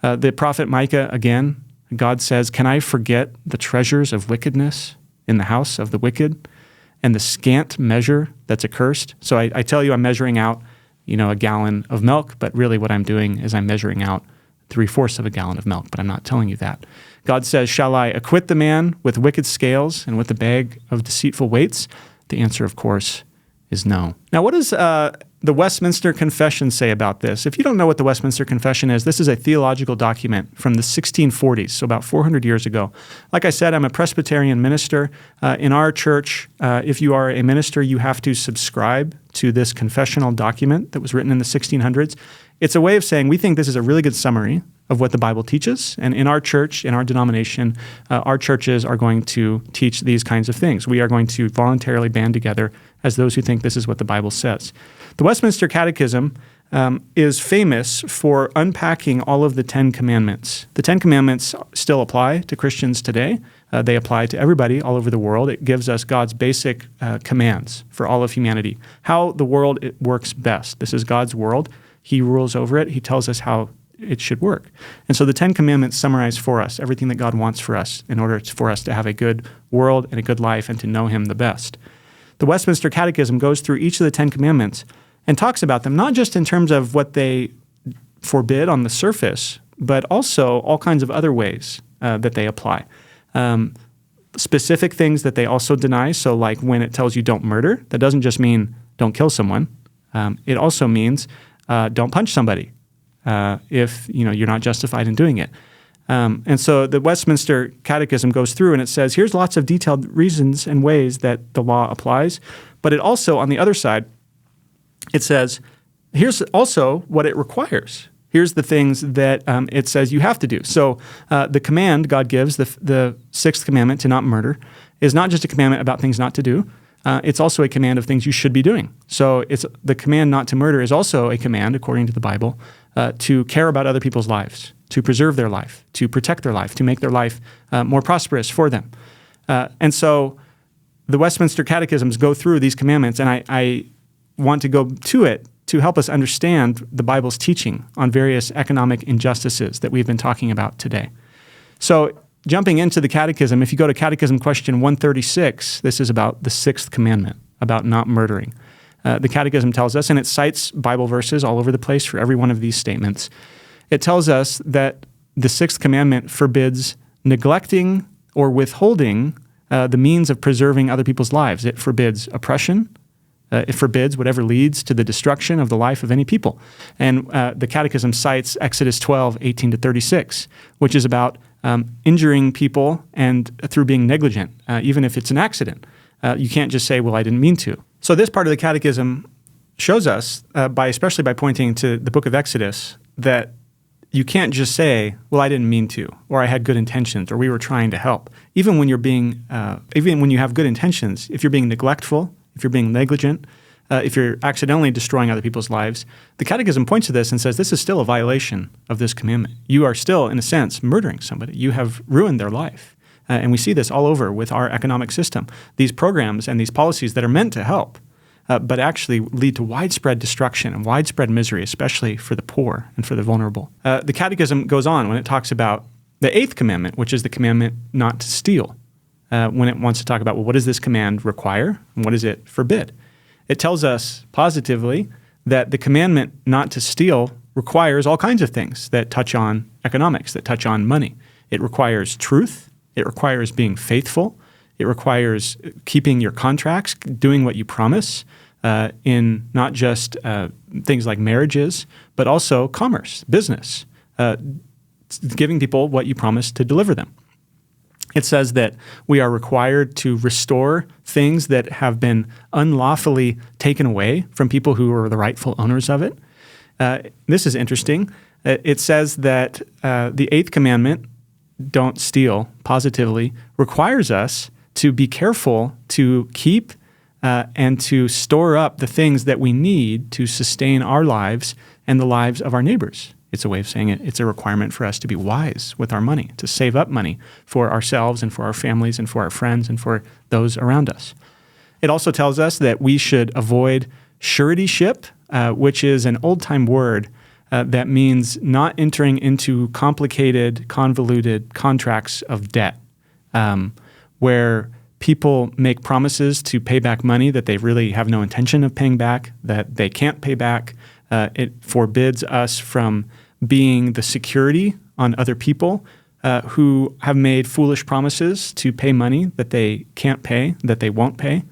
The prophet Micah, again, God says, "Can I forget the treasures of wickedness in the house of the wicked and the scant measure that's accursed?" So I tell you I'm measuring out, a gallon of milk, but really what I'm doing is I'm measuring out 3/4 of a gallon of milk, but I'm not telling you that. God says, "Shall I acquit the man with wicked scales and with the bag of deceitful weights?" The answer, of course, is no. Now, what does the Westminster Confession say about this? If you don't know what the Westminster Confession is, this is a theological document from the 1640s, so about 400 years ago. Like I said, I'm a Presbyterian minister. In our church, if you are a minister, you have to subscribe to this confessional document that was written in the 1600s. It's a way of saying we think this is a really good summary of what the Bible teaches. And in our church, in our denomination, our churches are going to teach these kinds of things. We are going to voluntarily band together as those who think this is what the Bible says. The Westminster Catechism is famous for unpacking all of the 10 Commandments. The 10 Commandments still apply to Christians today. They apply to everybody all over the world. It gives us God's basic commands for all of humanity, how the world works best. This is God's world. He rules over it. He tells us how it should work. And so the 10 Commandments summarize for us everything that God wants for us in order for us to have a good world and a good life and to know him the best. The Westminster Catechism goes through each of the 10 Commandments and talks about them, not just in terms of what they forbid on the surface, but also all kinds of other ways that they apply. Specific things that they also deny, so like when it tells you don't murder, that doesn't just mean don't kill someone. It also means don't punch somebody if you're not justified in doing it. And so the Westminster Catechism goes through and it says, here's lots of detailed reasons and ways that the law applies. But it also, on the other side, it says, here's also what it requires. Here's the things that it says you have to do. So the command God gives, the sixth commandment to not murder, is not just a commandment about things not to do. It's also a command of things you should be doing. So it's the command not to murder is also a command, according to the Bible, to care about other people's lives, to preserve their life, to protect their life, to make their life more prosperous for them. And so the Westminster Catechisms go through these commandments, and I want to go to it to help us understand the Bible's teaching on various economic injustices that we've been talking about today. So jumping into the Catechism, if you go to Catechism question 136, this is about the sixth commandment, about not murdering. The Catechism tells us, and it cites Bible verses all over the place for every one of these statements, it tells us that the sixth commandment forbids neglecting or withholding the means of preserving other people's lives. It forbids oppression. It forbids whatever leads to the destruction of the life of any people. And the Catechism cites Exodus 12, 18 to 36, which is about injuring people and through being negligent, even if it's an accident. You can't just say, well, I didn't mean to. So this part of the Catechism shows us, especially by pointing to the book of Exodus, that you can't just say, well, I didn't mean to, or I had good intentions, or we were trying to help. Even when you have good intentions, if you're being neglectful, if you're being negligent, if you're accidentally destroying other people's lives, the Catechism points to this and says this is still a violation of this commandment. You are still, in a sense, murdering somebody. You have ruined their life. And we see this all over with our economic system. These programs and these policies that are meant to help, but actually lead to widespread destruction and widespread misery, especially for the poor and for the vulnerable. The Catechism goes on when it talks about the eighth commandment, which is the commandment not to steal. When it wants to talk about, well, what does this command require and what does it forbid? It tells us positively that the commandment not to steal requires all kinds of things that touch on economics, that touch on money. It requires truth. It requires being faithful. It requires keeping your contracts, doing what you promise in not just things like marriages, but also commerce, business, giving people what you promise to deliver them. It says that we are required to restore things that have been unlawfully taken away from people who are the rightful owners of it. This is interesting. It says that the eighth commandment, don't steal, positively, requires us to be careful to keep and to store up the things that we need to sustain our lives and the lives of our neighbors. It's a way of saying it. It's a requirement for us to be wise with our money, to save up money for ourselves and for our families and for our friends and for those around us. It also tells us that we should avoid suretyship, which is an old-time word that means not entering into complicated, convoluted contracts of debt, where people make promises to pay back money that they really have no intention of paying back, that they can't pay back. It forbids us from being the security on other people who have made foolish promises to pay money that they can't pay, that they won't pay.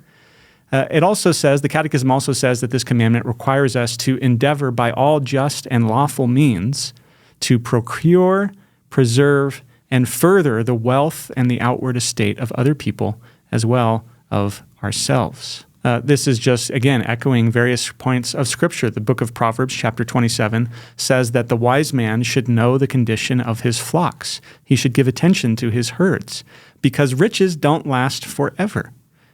It also says, the Catechism also says that this commandment requires us to endeavor by all just and lawful means to procure, preserve, and further the wealth and the outward estate of other people as well of ourselves. This is just, again, echoing various points of Scripture. The book of Proverbs, chapter 27, says that the wise man should know the condition of his flocks. He should give attention to his herds, because riches don't last forever.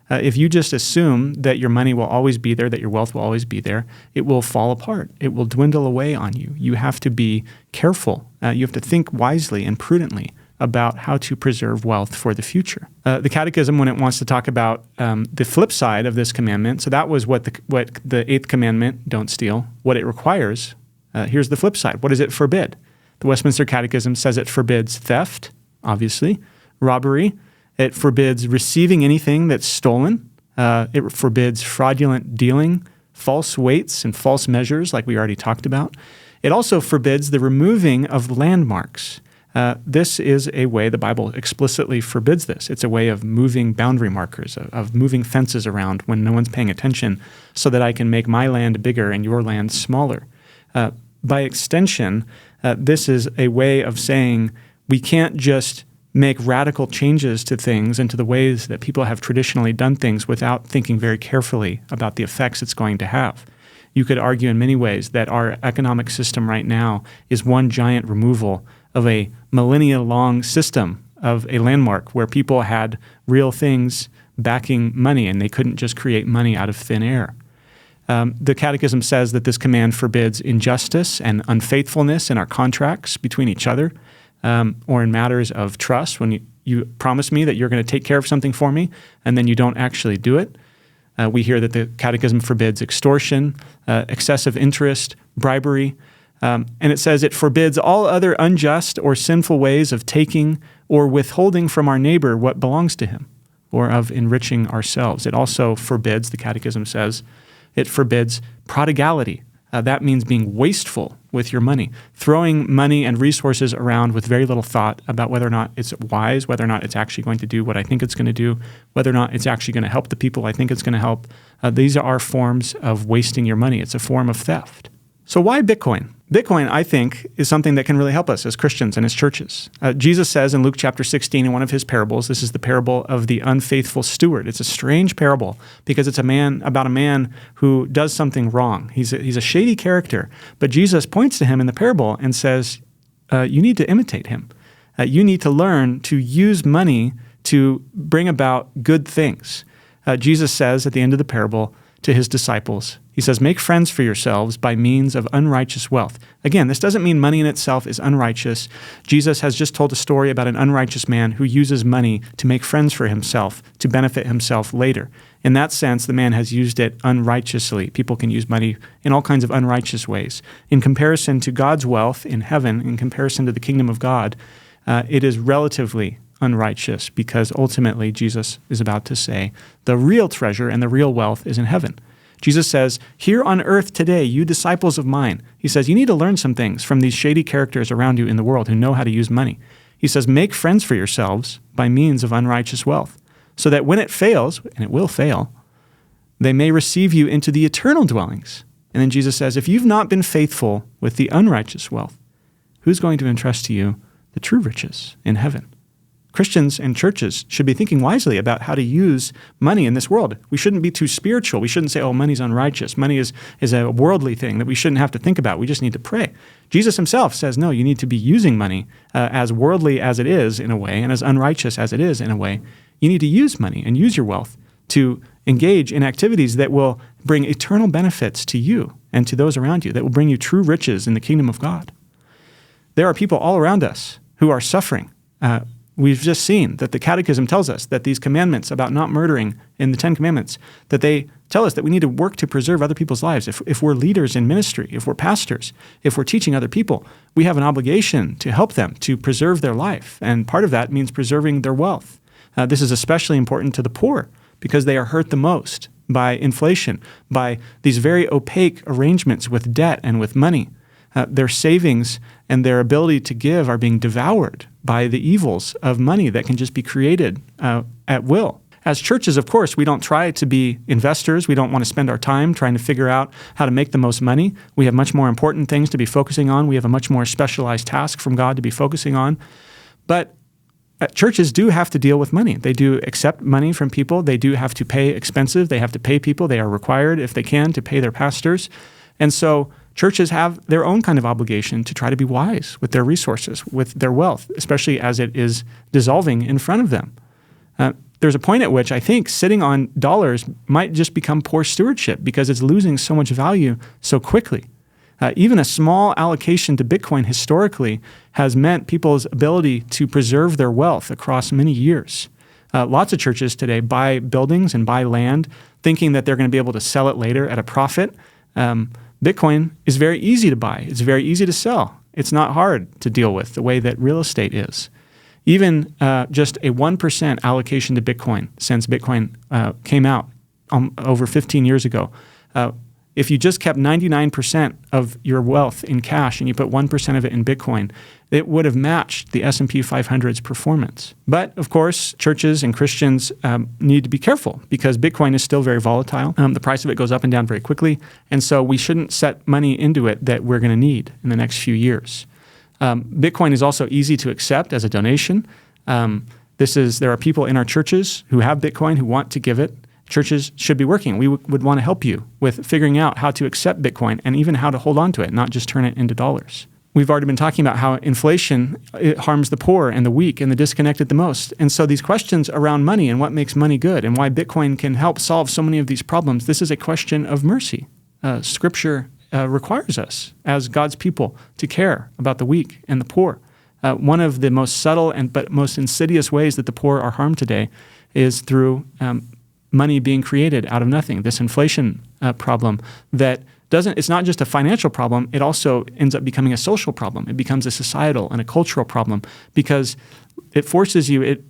If you just assume that your money will always be there, that your wealth will always be there, it will fall apart. It will dwindle away on you. You have to be careful. You have to think wisely and prudently about how to preserve wealth for the future. The Catechism, when it wants to talk about the flip side of this commandment, so that was what the eighth commandment, don't steal, what it requires. Here's the flip side. What does it forbid? The Westminster Catechism says it forbids theft, obviously, robbery. It forbids receiving anything that's stolen. It forbids fraudulent dealing, false weights and false measures, like we already talked about. It also forbids the removing of landmarks. This is a way the Bible explicitly forbids this. It's a way of moving boundary markers, of moving fences around when no one's paying attention so that I can make my land bigger and your land smaller. By extension, this is a way of saying we can't just make radical changes to things and to the ways that people have traditionally done things without thinking very carefully about the effects it's going to have. You could argue in many ways that our economic system right now is one giant removal of a millennia-long system of a landmark where people had real things backing money and they couldn't just create money out of thin air. The Catechism says that this command forbids injustice and unfaithfulness in our contracts between each other, or in matters of trust, when you promise me that you're going to take care of something for me and then you don't actually do it. We hear that the Catechism forbids extortion, excessive interest, bribery, and it says it forbids all other unjust or sinful ways of taking or withholding from our neighbor what belongs to him, or of enriching ourselves. It also forbids, the Catechism says, it forbids prodigality. That means being wasteful with your money, throwing money and resources around with very little thought about whether or not it's wise, whether or not it's actually going to do what I think it's going to do, whether or not it's actually going to help the people I think it's going to help. These are forms of wasting your money. It's a form of theft. So why Bitcoin? Bitcoin, I think, is something that can really help us as Christians and as churches. Jesus says in Luke chapter 16 in one of his parables, this is the parable of the unfaithful steward. It's a strange parable because it's about a man who does something wrong. He's a shady character, but Jesus points to him in the parable and says, you need to imitate him. You need to learn to use money to bring about good things. Jesus says at the end of the parable to his disciples, he says, make friends for yourselves by means of unrighteous wealth. Again, this doesn't mean money in itself is unrighteous. Jesus has just told a story about an unrighteous man who uses money to make friends for himself, to benefit himself later. In that sense, the man has used it unrighteously. People can use money in all kinds of unrighteous ways. In comparison to God's wealth in heaven, in comparison to the kingdom of God, it is relatively unrighteous because ultimately Jesus is about to say the real treasure and the real wealth is in heaven. Jesus says, here on earth today, you disciples of mine, he says, you need to learn some things from these shady characters around you in the world who know how to use money. He says, make friends for yourselves by means of unrighteous wealth, so that when it fails, and it will fail, they may receive you into the eternal dwellings. And then Jesus says, if you've not been faithful with the unrighteous wealth, who's going to entrust to you the true riches in heaven? Christians and churches should be thinking wisely about how to use money in this world. We shouldn't be too spiritual. We shouldn't say, oh, money's unrighteous. Money is a worldly thing that we shouldn't have to think about. We just need to pray. Jesus himself says, no, you need to be using money as worldly as it is in a way and as unrighteous as it is in a way. You need to use money and use your wealth to engage in activities that will bring eternal benefits to you and to those around you, that will bring you true riches in the kingdom of God. There are people all around us who are suffering. We've just seen that the Catechism tells us that these commandments about not murdering in the 10 Commandments, that they tell us that we need to work to preserve other people's lives. If we're leaders in ministry, if we're pastors, if we're teaching other people, we have an obligation to help them to preserve their life. And part of that means preserving their wealth. This is especially important to the poor because they are hurt the most by inflation, by these very opaque arrangements with debt and with money. Their savings and their ability to give are being devoured by the evils of money that can just be created at will. As churches, of course, we don't try to be investors. We don't want to spend our time trying to figure out how to make the most money. We have much more important things to be focusing on. We have a much more specialized task from God to be focusing on. But churches do have to deal with money. They do accept money from people. They do have to pay expenses. They have to pay people. They are required, if they can, to pay their pastors. And so churches have their own kind of obligation to try to be wise with their resources, with their wealth, especially as it is dissolving in front of them. There's a point at which I think sitting on dollars might just become poor stewardship because it's losing so much value so quickly. Even a small allocation to Bitcoin historically has meant people's ability to preserve their wealth across many years. Lots of churches today buy buildings and buy land thinking that they're going to be able to sell it later at a profit. Bitcoin is very easy to buy. It's very easy to sell. It's not hard to deal with the way that real estate is. Even just a 1% allocation to Bitcoin since Bitcoin came out over 15 years ago. If you just kept 99% of your wealth in cash and you put 1% of it in Bitcoin, it would have matched the S&P 500's performance. But, of course, churches and Christians need to be careful because Bitcoin is still very volatile. The price of it goes up and down very quickly, and so we shouldn't set money into it that we're going to need in the next few years. Bitcoin is also easy to accept as a donation. There are people in our churches who have Bitcoin who want to give it. Churches should be working. We would want to help you with figuring out how to accept Bitcoin and even how to hold on to it, not just turn it into dollars. We've already been talking about how inflation it harms the poor and the weak and the disconnected the most. And so these questions around money and what makes money good and why Bitcoin can help solve so many of these problems, this is a question of mercy. Scripture requires us as God's people to care about the weak and the poor. One of the most subtle but most insidious ways that the poor are harmed today is through money being created out of nothing. This inflation problem that it's not just a financial problem, it also ends up becoming a social problem. It becomes a societal and a cultural problem because it forces you, it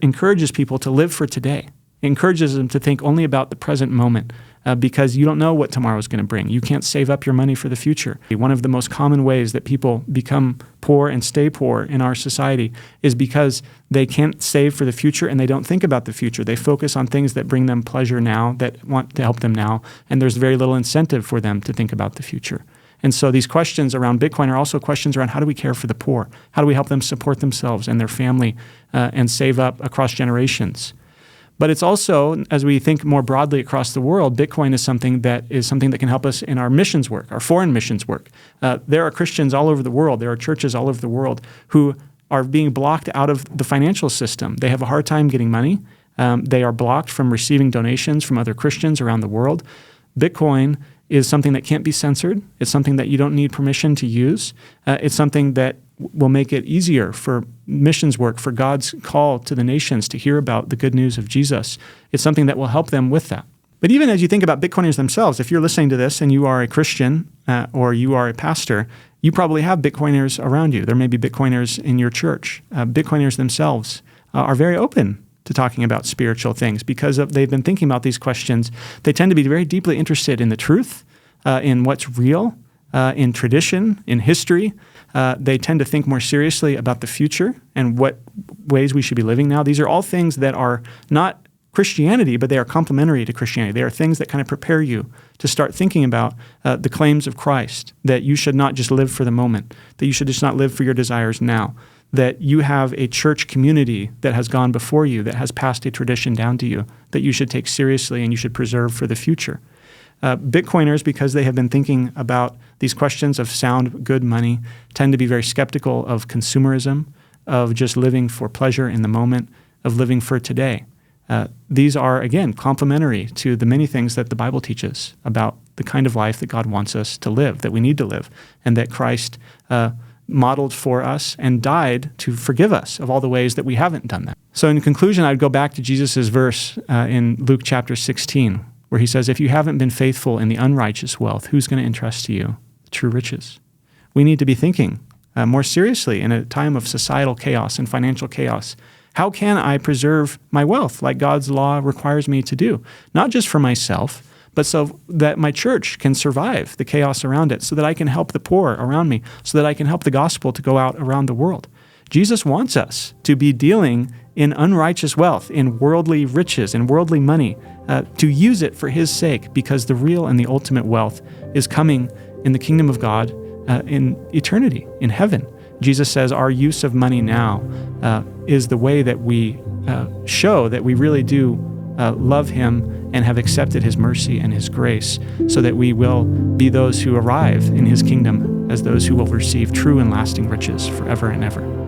encourages people to live for today. It encourages them to think only about the present moment because you don't know what tomorrow is going to bring. You can't save up your money for the future. One of the most common ways that people become poor and stay poor in our society is because they can't save for the future and they don't think about the future. They focus on things that bring them pleasure now, that want to help them now, and there's very little incentive for them to think about the future. And so these questions around Bitcoin are also questions around how do we care for the poor? How do we help them support themselves and their family and save up across generations? But it's also, as we think more broadly across the world, Bitcoin is something that can help us in our missions work, our foreign missions work. There are Christians all over the world. There are churches all over the world who are being blocked out of the financial system. They have a hard time getting money. They are blocked from receiving donations from other Christians around the world. Bitcoin is something that can't be censored. It's something that you don't need permission to use. It's something that will make it easier for missions work, for God's call to the nations to hear about the good news of Jesus. It's something that will help them with that. But even as you think about Bitcoiners themselves, if you're listening to this and you are a Christian or you are a pastor, you probably have Bitcoiners around you. There may be Bitcoiners in your church. Bitcoiners themselves are very open to talking about spiritual things because they've been thinking about these questions. They tend to be very deeply interested in the truth, in what's real, in tradition, in history. They tend to think more seriously about the future and what ways we should be living now. These are all things that are not Christianity, but they are complementary to Christianity. They are things that kind of prepare you to start thinking about the claims of Christ, that you should not just live for the moment, that you should just not live for your desires now, that you have a church community that has gone before you, that has passed a tradition down to you, that you should take seriously and you should preserve for the future. Bitcoiners, because they have been thinking about these questions of sound, good money, tend to be very skeptical of consumerism, of just living for pleasure in the moment, of living for today. These are, again, complementary to the many things that the Bible teaches about the kind of life that God wants us to live, that we need to live, and that Christ modeled for us and died to forgive us of all the ways that we haven't done that. So in conclusion, I'd go back to Jesus' verse in Luke chapter 16, where he says, if you haven't been faithful in the unrighteous wealth, who's going to entrust to you the true riches? We need to be thinking more seriously in a time of societal chaos and financial chaos. How can I preserve my wealth like God's law requires me to do? Not just for myself, but so that my church can survive the chaos around it, so that I can help the poor around me, so that I can help the gospel to go out around the world. Jesus wants us to be dealing in unrighteous wealth, in worldly riches, in worldly money, to use it for his sake, because the real and the ultimate wealth is coming in the kingdom of God in eternity, in heaven. Jesus says our use of money now is the way that we show that we really do love him and have accepted his mercy and his grace, so that we will be those who arrive in his kingdom as those who will receive true and lasting riches forever and ever.